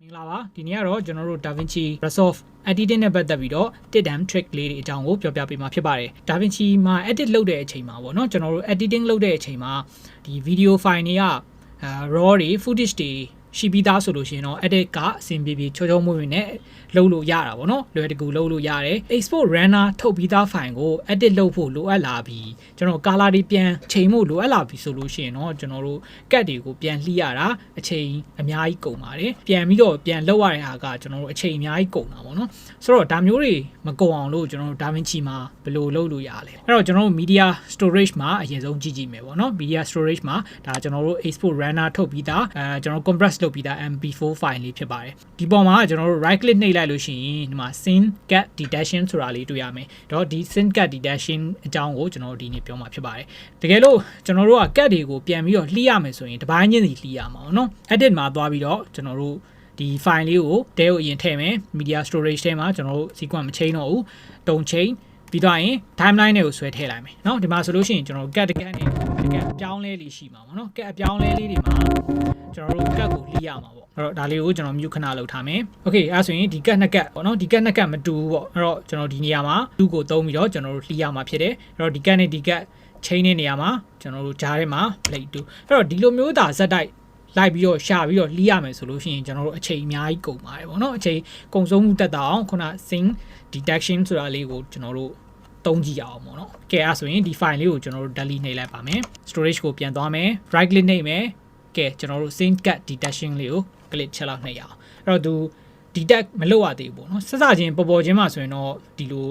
မင်္ဂလာပါဒီနေ့ကတော့ကျွန်တော်တို့ DaVinci Resolve editing နဲ့ပတ်သက်ပြီးတော့ tip and trick လေးတွေအကြောင်းကိုပြောပြပေးမှာဖြစ်ပါတယ် DaVinci မှာ edit လုပ်တဲ့အချိန်မှာပေါ့နော်ကျွန်တော်တို့ editing လုပ်တဲ့အချိန်မှာဒီ video file တွေကraw တွေ footage တွေရှိပြီးသားဆိုလို့ရှိရင်တော့ edit ကအဆင်ပြေပြေချောချောမွေ့မွေ့နဲ့လုပ်လို့ရတာပေါ့နော်လွယ်တကူလုပ်လို့ရတယ် export runner ထုတ်ပြီးသား file ကို edit လုပ်ဖို့လိုအပ်လာပြီးကျွန်တော် color တွေပြန်ချိန်ဖို့လိုအပ်လာပြီးဆိုလို့ရှိရင်တော့ကျွန်တော်တို့ cut တွေကိုပြန်လှီးရတာအချိန်အများကြီးကုန်ပါတယ်ပြန်ပြီးတော့ပြန်လုပ်ရတဲ့ဟာကကျွန်တော်တို့အချိန်အများကြီးကုန်တာပေါ့နော်ဆိုတော့ဒါမျိုးတွေမကုန်အောင်လို့ကျွန်တော်တို့ DaVinci မှာဘယ်လိုလုပ်လို့ရလဲအဲ့တော့ကျွန်တော်တို့ media storage မှာအရင်ဆုံးကြည့်ကြည့်မယ်ပေါ့နော် media storage မှာဒါကျွန်တော်တို့ export runner ထုတ်ပြီးသားကျွန်တော် compress လုပ်ပြီးသား mp4 file လေးဖြစ်ပါတယ်ဒီပေါ်မှာကျွန်တော်တို့ right click နှိပ်လိုက်လို့ရှိရင်ဒီမှာ sync cut detection ဆိုတာလေးတွေ့ရမယ်တော့ဒီ sync cut detection အကြောင်းကိုကျွန်တော်တို့ဒီနေ့ပြောမှာဖြစ်ပါတယ်တကယ်လို့ကျွန်တော်တို့က cut တွေကိုပြန်ပြီးတော့လှီးရမယ်ဆိုရင်တစ်ပိုင်းချင်းစီလှီးရမှာပေါ့နော် edit မှာသွားပြီးတော့ကျွန်တော်တို့ဒီ file လေးကိုတဲကိုအရင်ထည့်မယ် media storage ထဲမှာကျွန်တော်တို့ sequence မချိန်တော့ဘူးတုံချိန်ပြီးတော့ရင် timeline တွေကိုဆွဲထည့်လိုက်မယ်เนาะဒီမှာဆိုလို့ရှိရင်ကျွန်တော်တို့ cut တကက်နဲ့တကက်အပြောင်းလဲလေးရှိမှာပေါ့เนาะ cut အပြောင်းလဲလေးတွေမှာကျွန်တော်တို့ cut ကိုလှီးရမှာပေါ့အဲ့တော့ဒါလေးကိုကျွန်တော် mute ခဏလုပ်ထားမယ် okay အဲ့ဆိုရင်ဒီ cut နှစ် cut ပေါ့เนาะဒီ cut နှစ် cut မတူဘူးပေါ့အဲ့တော့ကျွန်တော်ဒီနေရာမှာ2ကိုသုံးပြီးတော့ကျွန်တော်တို့လှီးရမှာဖြစ်တယ်အဲ့တော့ဒီ cut နဲ့ဒီ cut ချိန်တဲ့နေရာမှာကျွန်တော်တို့ဂျားထဲမှာ plate 2အဲ့တော့ဒီလိုမျိုးသာဇက်တိုက်လိုက်ပြီးတော့ရှာပြီးတော့လှီးရမယ်ဆိုလို့ရှိရင်ကျွန်တော်တို့အချိန်အများကြီးကုန်ပါတယ်ပေါ့เนาะအချိန်ကုန်ဆုံးမှုတက်တာအောင်ခုန sync detection ဆိုတာလေးကိုကျွန်တော်တို့သုံးကြည့်အောင်ပေါ့နော်ကဲအဲ့ဆိုရင်ဒီ file လေးကိုကျွန်တော်တို့ delete နှိပ်လိုက်ပါမယ် storage ကိုပြန်သွားမယ် right click နှိပ်မယ်ကဲကျွန်တော်တို့ sync cut detection လေးကို click ချက်လောက်နှိပ်ရအောင်အဲ့တော့သူ detect မလုပ်ရသေးဘူးပေါ့နော်စစချင်းပေါ်ချင်းမှာဆိုရင်တော့ဒီလို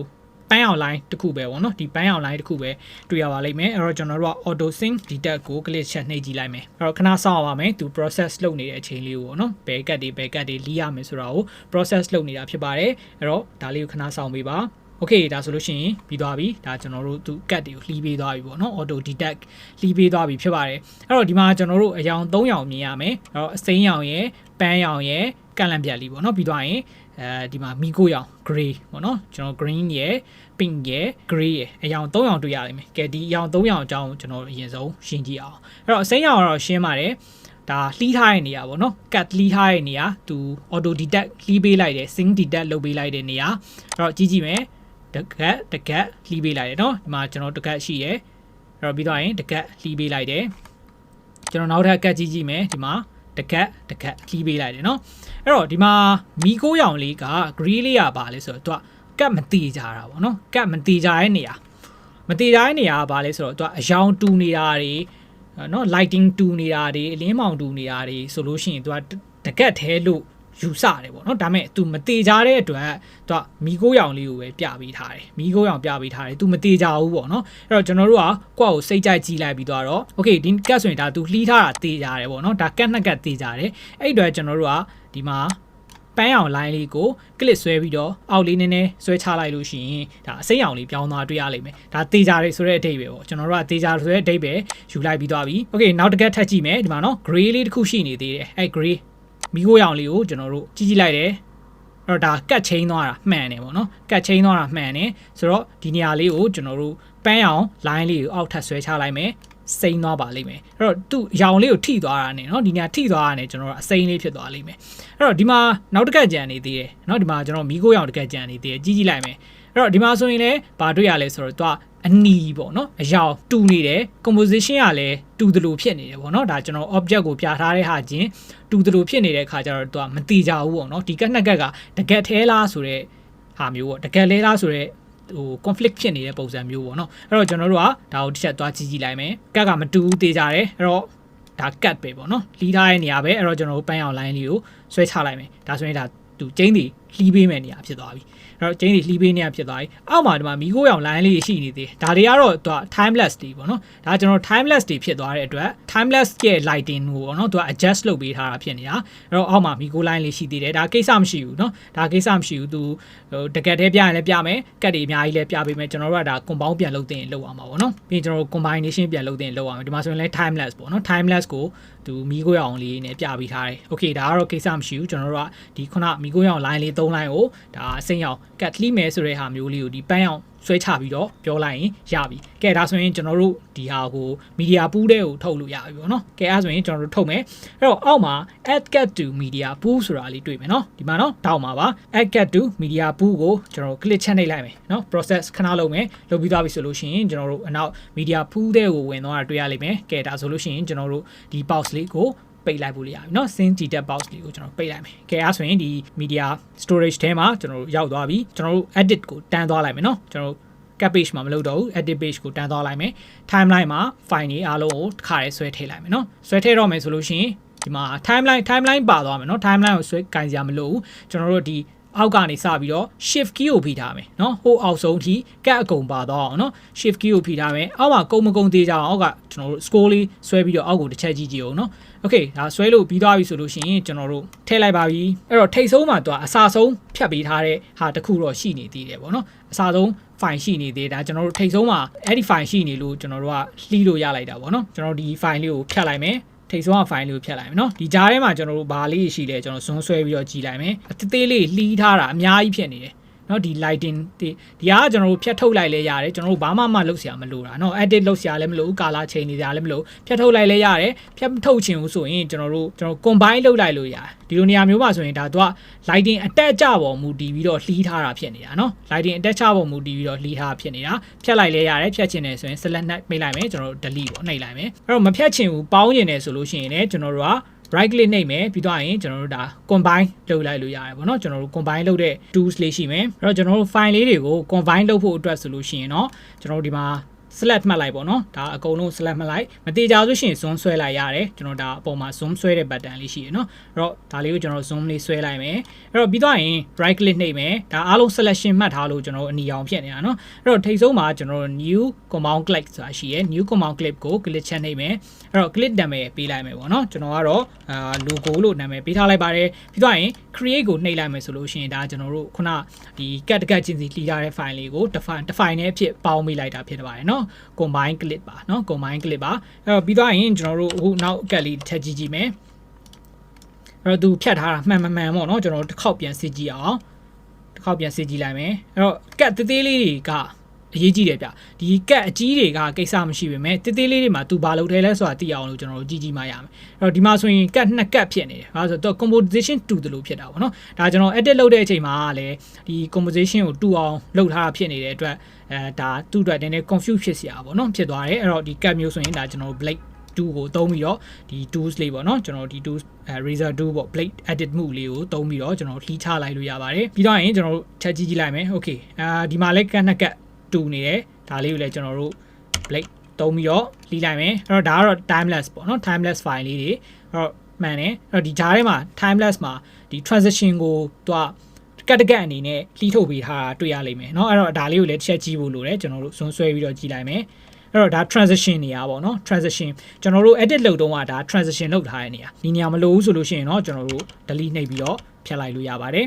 ပန်းအောင် line တစ်ခုပဲပေါ့နော်ဒီပန်းအောင် line တစ်ခုပဲတွေ့ရပါလိမ့်မယ်အဲ့တော့ကျွန်တော်တို့က auto sync detect ကို click ချက်နှိပ်ကြည့်လိုက်မယ်အဲ့တော့ခဏစောင့်ရပါမယ်သူ process လုပ်နေတဲ့အချိန်လေးကိုပေါ့နော်ဘယ် cut တွေလှီးရမယ်ဆိုတာကို process လုပ်နေတာဖြစ်ပါတယ်အဲ့တော့ဒါလေးကိုခဏစောင့်ပေးပါokay ဒါဆိုလို့ရှိရင်ပြီးသွားပြီဒါကျွန်တော်တို့သူ cut တွေကိုလှီးပေးသွားပြီပေါ့နော် auto detect လှီးပေးသွားပြီဖြစ်ပါတယ်အဲ့တော့ဒီမှာကျွန်တော်တို့အယောင်3ရောင်မြင်ရမယ်အဲ့တော့အစိမ်းရောင်ရယ်ပန်းရောင်ရယ်ကန့်လန့်ပြတ်လေးပေါ့နော်ပြီးသွားရင်ဒီမှာမီကိုရောင် gray ပေါ့နော်ကျွန်တော် green ရယ် pink ရယ် gray ရယ်အယောင်3ရောင်တွေ့ရလိမ့်မယ်ကဲဒီအယောင်3ရောင်အကြောင်းကျွန်တော်အရင်ဆုံးရှင်းကြည့်အောင်အဲ့တော့အစိမ်းရောင်ကတော့ရှင်းပါတယ်ဒါလှီးထားတဲ့နေရာပေါ့နော် cut လှီးထားတဲ့နေရာသူ auto detect လှီးပေးလိုက်တယ် sync detect လုပ်ပေးလိုက်တဲ့နေရာအဲ့တော့ကြည့်မယ်တကက်လှီးပေးလိုက်တယ်เนาะဒီမှာကျွန်တော်တကက်ရှိတယ်အဲ့တော့ပြီးတော့ရင်တကက်လှီးပေးလိုက်တယ်ကျွန်တော်နောက်ထပ်ကက်ကြည့်မယ်ဒီမှာတကက်လှီးပေးလိုက်တယ်เนาะအဲ့တော့ဒီမှာမီကိုရောင်လေးက green လေးကပါလဲဆိုတော့သူကကက်မတေကြတာပေါ့เนาะကက်မတေကြတဲ့နေရာမတေကြတဲ့နေရာကပါလဲဆိုတော့သူကအယောင်တူနေတာတွေเนาะ lighting တူနေတာတွေအလင်းမောင်တူနေတာတွေဆိုလို့ရှိရင်သူကတကက်သေးလို့ယူဆတယ်ပေါ့နော်ဒါပေမဲ့ तू မတေကြတဲ့အတွက် तू မီကိုရောင်လေးကိုပဲပြပေးထားတယ်မီကိုရောင်ပြပေးထားတယ် तू မတေကြဘူးပေါ့နော်အဲ့တော့ကျွန်တော်တို့ကကိုယ့်ကိုစိတ်ကြိုက်ကြည့်လိုက်ပြီးတော့ okay ဒီကတ်ဆိုရင်ဒါ तू လှီးထားတာတေကြတယ်ပေါ့နော်ဒါကတ်နှစ်ကတ်တေကြတယ်အဲ့အတွက်ကျွန်တော်တို့ကဒီမှာပန်းအောင် line လေးကို click ဆွဲပြီးတော့အောက်လေးနည်းနည်းဆွဲချလိုက်လို့ရှိရင်ဒါအစိမ်းအောင်လေးပြောင်းသွားတွေ့ရလိမ့်မယ်ဒါတေကြတယ်ဆိုတဲ့အဓိပ္ပာယ်ပေါ့ကျွန်တော်တို့ကတေကြဆိုတဲ့အဓိပ္ပာယ်ယူလိုက်ပြီးသွားပြီ okay နောက်တစ်ကတ်ထပ်ကြည့်မယ်ဒီမှာနော် gray လေးတစ်ခုရှိနေသေးတယ်အဲ့ grayမီကိုရောင်လေးကိုကျွန်တော်တို့ကြည့်လိုက်တယ်အဲ့တော့ဒါကတ်ချင်းသွားတာမှန်တယ်ပေါ့နော်ကတ်ချင်းသွားတာမှန်တယ်ဆိုတော့ဒီနေရာလေးကိုကျွန်တော်တို့ပန်းအောင် line လေးကိုအောက်ထပ်ဆွဲချလိုက်မယ်စိမ့်သွားပါလိမ့်မယ်အဲ့တော့သူ့ရောင်လေးကိုထိသွားတာနဲ့เนาะဒီနေရာထိသွားတာနဲ့ကျွန်တော်တို့အစိမ့်လေးဖြစ်သွားလိမ့်မယ်အဲ့တော့ဒီမှာနောက်တစ်ကတ်ကြံနေသေးတယ်เนาะဒီမှာကျွန်တော်မီကိုရောင်တစ်ကတ်ကြံနေသေးတယ်ကြည့်လိုက်မယ်အဲ့တော့ဒီမှာဆိုရင်လည်းဘာတွေ့ရလဲဆိုတော့သူကအနီပေါ့နော်အယောင်တူနေတယ် composition ကလည်းတူသလိုဖြစ်နေတယ်ပေါ့နော်ဒါကျွန်တော် object ကိုပြထားတဲ့ဟာချင်းတူသလိုဖြစ်နေတဲ့အခါကျတော့သူကမတိကြဘူးပေါ့နော်ဒီကတ်နှစ်ကတ်ကတကက်သေးလားဆိုတဲ့ဟာမျိုးပေါ့တကက်လဲလားဆိုတဲ့ဟို conflict ဖြစ်နေတဲ့ပုံစံမျိုးပေါ့နော်အဲ့တော့ကျွန်တော်တို့ကဒါကိုတစ်ချက်သွားကြည့်လိုက်မယ်ကတ်ကမတူဘူးတေးကြတယ်အဲ့တော့ဒါကတ်ပဲပေါ့နော်လှီးထားတဲ့နေရာပဲအဲ့တော့ကျွန်တော်တို့ပန်းအောင် line လေးကိုဆွဲချလိုက်မယ်ဒါဆိုရင်ဒါသူကျင်းတီလှီးပေးမယ်နေရာဖြစ်သွားပြီအဲ့တော့ကျင်းတီလှီးပေးနေရဖြစ်သွားပြီအောက်မှာဒီမှာမီကိုရောင် line လေးရှိနေသေးဒါတွေကတော့သူက timeless တွေပေါ့နော်ဒါကျွန်တော် timeless တွေဖြစ်သွားတဲ့အတွက် timeless ရဲ့ lighting ကိုပေါ့နော်သူက adjust လုပ်ပေးထားတာဖြစ်နေတာအဲ့တော့အောက်မှာမီကို line လေးရှိသေးတယ်ဒါကိစ္စမရှိဘူးเนาะဒါကိစ္စမရှိဘူးသူဟိုတကက်တည်းပြရင်လည်းပြမယ်ကတ်တွေအများကြီးလည်းပြပေးမယ်ကျွန်တော်တို့ကဒါ compound ပြန်လုပ်တင်လုပ်အောင်ပါပေါ့နော်ပြီးရင်ကျွန်တော်တို့ combination ပြန်လုပ်တင်လုပ်အောင်ဒီမှာဆိုရင်လည်း timeless ပေါ့နော် timeless ကိုသူမီကိုရောင်လေးနဲ့ပြပေးထားတယ် okay ဒါကတော့ကိစ္စမရှိဘူးကျွန်တော်တို့ကဒီခုနမီကိုရောင် line လေး 3 line ကိုဒါအစိမ်းအောင် cut လိမယ်ဆိုတဲ့ဟာမျိုးလေးကိုဒီပန်းအောင်ဆွဲချပြီးတော့ပြောလိုက်ရင်ရပြီကဲဒါဆိုရင်ကျွန်တော်တို့ဒီဟာကို media pool တဲ့ကိုထုတ်လို့ရပြီပေါ့နော်ကဲအဲ့ဆိုရင်ကျွန်တော်တို့ထုတ်မယ်အဲ့တော့အောက်မှာ add cat to media pool ဆိုတာလေးတွေ့မယ်နော်ဒီမှာနော်တောက်မှာပါ add cat to media pool ကိုကျွန်တော်တို့ click ချက်နှိပ်လိုက်မယ်နော် process ခဏလုပ်မယ်လုပ်ပြီးသွားပြီဆိုလို့ရှိရင်ကျွန်တော်တို့အနောက် media pool တဲ့ကိုဝင်သွားတာတွေ့ရလိမ့်မယ်ကဲဒါဆိုလို့ရှိရင်ကျွန်တော်တို့ဒီ box လေးကိုပိတ်လိုက်ဖို့ရပြီเนาะ sync detail box လေးကိုကျွန်တော်ပိတ်လိုက်မယ်။ကဲအဲ့ဆိုရင်ဒီ media storage ထဲမှာကျွန်တော်တို့ရောက်သွားပြီ။ကျွန်တော်တို့ edit ကိုတန်းသွားလိုက်မယ်เนาะကျွန်တော်တို့ cap page မှာမလုပ်တော့ဘူး edit page ကိုတန်းသွားလိုက်မယ် timeline မှာ file တွေအားလုံးကိုတစ်ခါတည်းဆွဲထည့်လိုက်မယ်เนาะဆွဲထည့်တော့မယ်ဆိုလို့ရှိရင်ဒီမှာ timeline ပါသွားမယ်เนาะ timeline ကိုဆွဲကင်စရာမလိုဘူးကျွန်တော်တို့ဒီအောက်ကနေစပြီးတော့ shift key ကိုဖိထားမယ်เนาะဟိုအောက်ဆုံးထိကတ်အကုန်ပါတော့အောင်เนาะ shift key ကိုဖိထားမယ်အောက်မှာကုန်းမကုန်းသေးကြအောင်အောက်ကကျွန်တော်တို့ score လေးဆွဲပြီးတော့အောက်ကိုတစ်ချက်ကြည့်ကြည့်အောင်เนาะโอเคဒါဆွဲလို့ပြီးသွားပြီဆိုလို့ရှိရင်ကျွန်တော်တို့ထည့်လိုက်ပါပြီအဲ့တော့ထိတ်ဆုံးမှာသူကအစာဆုံးဖြတ်ပေးထားတဲ့ဟာတစ်ခုတော့ရှိနေသေးတယ်ပေါ့เนาะအစာဆုံး file ရှိနေသေးဒါကျွန်တော်တို့ထိတ်ဆုံးမှာအဲ့ဒီ file ရှိနေလို့ကျွန်တော်တို့ကလှီးလို့ရလိုက်တာပေါ့เนาะကျွန်တော်ဒီ file လေးကိုဖြတ်လိုက်မယ်ထိတ်ဆုံးက file လေးကိုဖြတ်လိုက်မယ်เนาะဒီကြားထဲမှာကျွန်တော်တို့ဘာလေးရှိလဲကျွန်တော်ဇွန်းဆွဲပြီးတော့ကြည့်လိုက်မယ်အသေးလေးလှီးထားတာအများကြီးဖြစ်နေတယ်เนาะဒီ lighting ဒီကကျွန်တော်တို့ဖြတ်ထုတ်လိုက်လဲရတယ်ကျွန်တော်တို့ဘာမှလုပ်စရာမလိုတာเนาะ edit လုပ်စရာလည်းမလို color change နေစရာလည်းမလိုဖြတ်ထုတ်လိုက်လဲရတယ်ဖြတ်ထုတ်ချင်ဘူးဆိုရင်ကျွန်တော်တို့ combine လုပ်လိုက်လို့ရတယ်ဒီလိုနေရာမျိုးမှာဆိုရင်ဒါတော့ lighting အတက်ကြပေါ်မူတည်ပြီးတော့လှီးထားတာဖြစ်နေတာเนาะ lighting အတက်ကြပေါ်မူတည်ပြီးတော့လှီးထားတာဖြစ်နေတာဖြတ်လိုက်လဲရတယ်ဖြတ်ချင်တယ်ဆိုရင် select နှိပ်လိုက်မယ်ကျွန်တော်တို့ delete ပေါ့နှိပ်လိုက်မယ်အဲ့တော့မဖြတ်ချင်ဘူးပေါင်းချင်တယ်ဆိုလို့ရှိရင်လည်းကျွန်တော်တို့ကright click နှိပ်မယ်ပြီးတော့ရင်ကျွန်တော်တို့ဒါ combine လုပ်လိုက်လို့ရတယ်ပေါ့နော်ကျွန်တော်တို့ combine လုပ်တဲ့ tools လေးရှိမယ်အဲ့တော့ကျွန်တော်တို့ file လေးတွေကို combine လုပ်ဖို့အတွက်ဆိုလို့ရှိရင်เนาะကျွန်တော်တို့ဒီမှာ select မှတ်လိုက်ပေါ့နော်ဒါအကုန်လုံး select မှတ်လိုက်မတေချာဆိုရှင် zoom ဆွဲလိုက်ရတယ်ကျွန်တော်ဒါအပေါ်မှာ zoom ဆွဲတဲ့ button လေးရှိရယ်เนาะအဲ့တော့ဒါလေးကိုကျွန်တော် zoom လေးဆွဲလိုက်မယ်အဲ့တော့ပြီးတော့ရင် right click နှိပ်မယ်ဒါအားလုံး selection မှတ်ထားလို့ကျွန်တော်အနီအောင်ဖြစ်နေတာเนาะအဲ့တော့ထိပ်ဆုံးမှာကျွန်တော် new compound click ဆိုတာရှိရယ် new compound click ကို click ချက်နှိပ်မယ်အဲ့တော့ click နာမည်ပေးလိုက်မယ်ပေါ့နော်ကျွန်တော်ကတော့logo လို့နာမည်ပေးထားလိုက်ပါတယ်ပြီးတော့ရင် create ကိုနှိပ်လိုက်မယ်ဆိုလို့ရှိရင်ဒါကျွန်တော်တို့ခုနဒီ cat ချင်းစီလှီးထားတဲ့ file လေးကို define နဲ့အဖြစ်ပေါင်းပေးလိုက်တာဖြစ်ပါတယ်เนาะ combine clip ပါเนาะ combine clip ပါအဲ့တော့ပြီးသွားရင်ကျွန်တော်တို့အခုနောက်ကက်လေးထပ်ကြည့်ကြည့်မယ်အဲ့တော့သူဖြတ်ထားတာမှန်ပေါ့เนาะကျွန်တော်တို့တစ်ခေါက်ပြန်စစ်ကြည့်အောင်တစ်ခေါက်ပြန်စစ်ကြည့်လိုက်မယ်အဲ့တော့ကက်သေးလေးတွေကအရေးကြီးတယ်ဗျဒီကက်အကြီးတွေကကိစ္စမရှိပေမဲ့သေးလေးတွေမှာသူဘာလုပ်ထဲလဲဆိုတာသိအောင်လို့ကျွန်တော်တို့ကြည့်မှရမယ်အဲ့တော့ဒီမှာဆိုရင်ကက်2ကက်ဖြစ်နေတယ်ဘာလို့ဆိုတော့ composition 2တလို့ဖြစ်တာပေါ့เนาะဒါကျွန်တော် edit လုပ်တဲ့အချိန်မှာလည်းဒီ composition ကို2အောင်လုပ်ထားတာဖြစ်နေတဲ့အတွက်ဒါသူ့အတွက်နည်းနည်း confuse ဖြစ်စရာပေါ့เนาะဖြစ်သွားတယ်အဲ့တော့ဒီ cat မျိုးဆိုရင်ဒါကျွန်တော် blade 2ကိုသုံးပြီးတော့ဒီ tools လေးပေါ့เนาะကျွန်တော်ဒီ tools razor 2ပေါ့ blade edit move လေးကိုသုံးပြီးတော့ကျွန်တော်လှီးချလိုက်လို့ရပါတယ်ပြီးတော့ရင်ကျွန်တော်တို့ချက်ကြည့်လိုက်မယ် okay ဒီမှာလည်း cat 2ကက်တူနေတယ်ဒါလေးကိုလည်းကျွန်တော်တို့ blade သုံးပြီးတော့လှီးလိုက်မယ်အဲ့တော့ဒါကတော့ timeless ပေါ့เนาะ timeless file လေးတွေအဲ့တော့မှန်တယ်အဲ့တော့ဒီဂျားထဲမှာ timeless မှာဒီ transition ကိုတွားကတ်အနေနဲ့လှီးထုတ်ပေးထားတာတွေ့ရလိမ့်မယ်เนาะအဲ့တော့ဒါလေးကိုလည်းတစ်ချက်ကြည့်ဖို့လိုတယ်ကျွန်တော်တို့ဇွန်းဆွဲပြီးတော့ကြည့်လိုက်မယ်အဲ့တော့ဒါ transition နေရာပေါ့เนาะ transition ကျွန်တော်တို့ edit လုပ်တော့ကဒါ transition လုပ်ထားတဲ့နေရာဒီနေရာမလိုဘူးဆိုလို့ရှိရင်เนาะကျွန်တော်တို့ delete နှိပ်ပြီးတော့ဖြတ်လိုက်လို့ရပါတယ်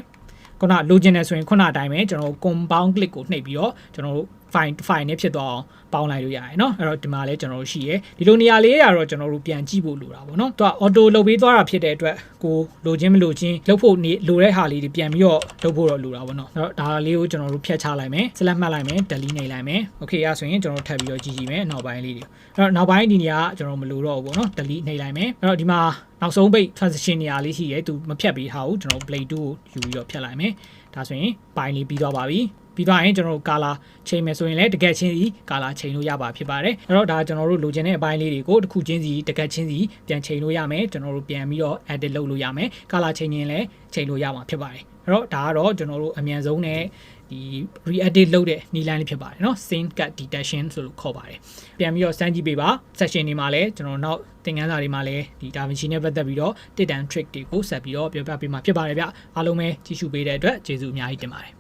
ခုနလိုချင်တယ်ဆိုရင်ခုနအတိုင်းပဲကျွန်တော်တို့ compound click ကိုနှိပ်ပြီးတော့ကျွန်တော်တို့ file နဲ့ဖြစ်သွားအောင်ပေါင်းလိုက်လို့ရတယ်เนาะအဲ့တော့ဒီမှာလည်းကျွန်တော်တို့ရှိရယ်ဒီလိုနေရာလေးတွေကတော့ကျွန်တော်တို့ပြန်ကြည့်ဖို့လိုတာပေါ့เนาะသူက auto လုပ်ပေးသွားတာဖြစ်တဲ့အတွက်ကိုလိုချင်းမလိုချင်းလုပ်ဖို့လိုတဲ့ဟာလေးတွေပြန်ပြီးတော့လုပ်ဖို့တော့လိုတာပေါ့เนาะအဲ့တော့ဒါလေးကိုကျွန်တော်တို့ဖြတ်ချလိုက်မယ် select မှတ်လိုက်မယ် delete နှိပ်လိုက်မယ် okay အဲ့ဆိုရင်ကျွန်တော်တို့ထပ်ပြီးတော့ကြည့်ကြည့်မယ်နောက်ပိုင်းလေးတွေအဲ့တော့နောက်ပိုင်းဒီနေရာကကျွန်တော်မလိုတော့ဘူးပေါ့เนาะ delete နှိပ်လိုက်မယ်အဲ့တော့ဒီမှာနောက်ဆုံးပိတ် transition နေရာလေးရှိရယ်သူမဖြတ်ပေးထားဘူးကျွန်တော် blade 2ကိုယူပြီးတော့ဖြတ်လိုက်မယ်ဒါဆိုရင်ပိုင်းလေးပြီးသွားပါပြီပြီးသွားရင်ကျွန်တော်တို့ color ချိန်မယ်ဆိုရင်လည်းတကယ်ချင်းစီ color ချိန်လို့ရပါဖြစ်ပါတယ်အဲ့တော့ဒါကျွန်တော်တို့လိုချင်တဲ့အပိုင်းလေးတွေကိုတစ်ခုချင်းစီတကယ်ချင်းစီပြန်ချိန်လို့ရမယ်ကျွန်တော်တို့ပြန်ပြီးတော့ edit လုပ်လို့ရမယ် color ချိန်ရင်လည်းချိန်လို့ရမှာဖြစ်ပါတယ်အဲ့တော့ဒါကတော့ကျွန်တော်တို့အမြန်ဆုံးနဲ့ဒီ re-edit လုပ်တဲ့နည်းလမ်းလေးဖြစ်ပါတယ်เนาะ scene cut detection ဆိုလို့ခေါ်ပါတယ်ပြန်ပြီးတော့စမ်းကြည့်ပေးပါ section တွေမှာလည်းကျွန်တော်နောက်သင်ခန်းစာတွေမှာလည်းဒီ DaVinci နဲ့ပတ်သက်ပြီးတော့ tip and trick တွေကိုဆက်ပြီးတော့ပြောပြပေးမှာဖြစ်ပါတယ်ဗျအားလုံးပဲကြည့်ရှုပေးတဲ့အတွက်ကျေးဇူးအများကြီးတင်ပါတယ်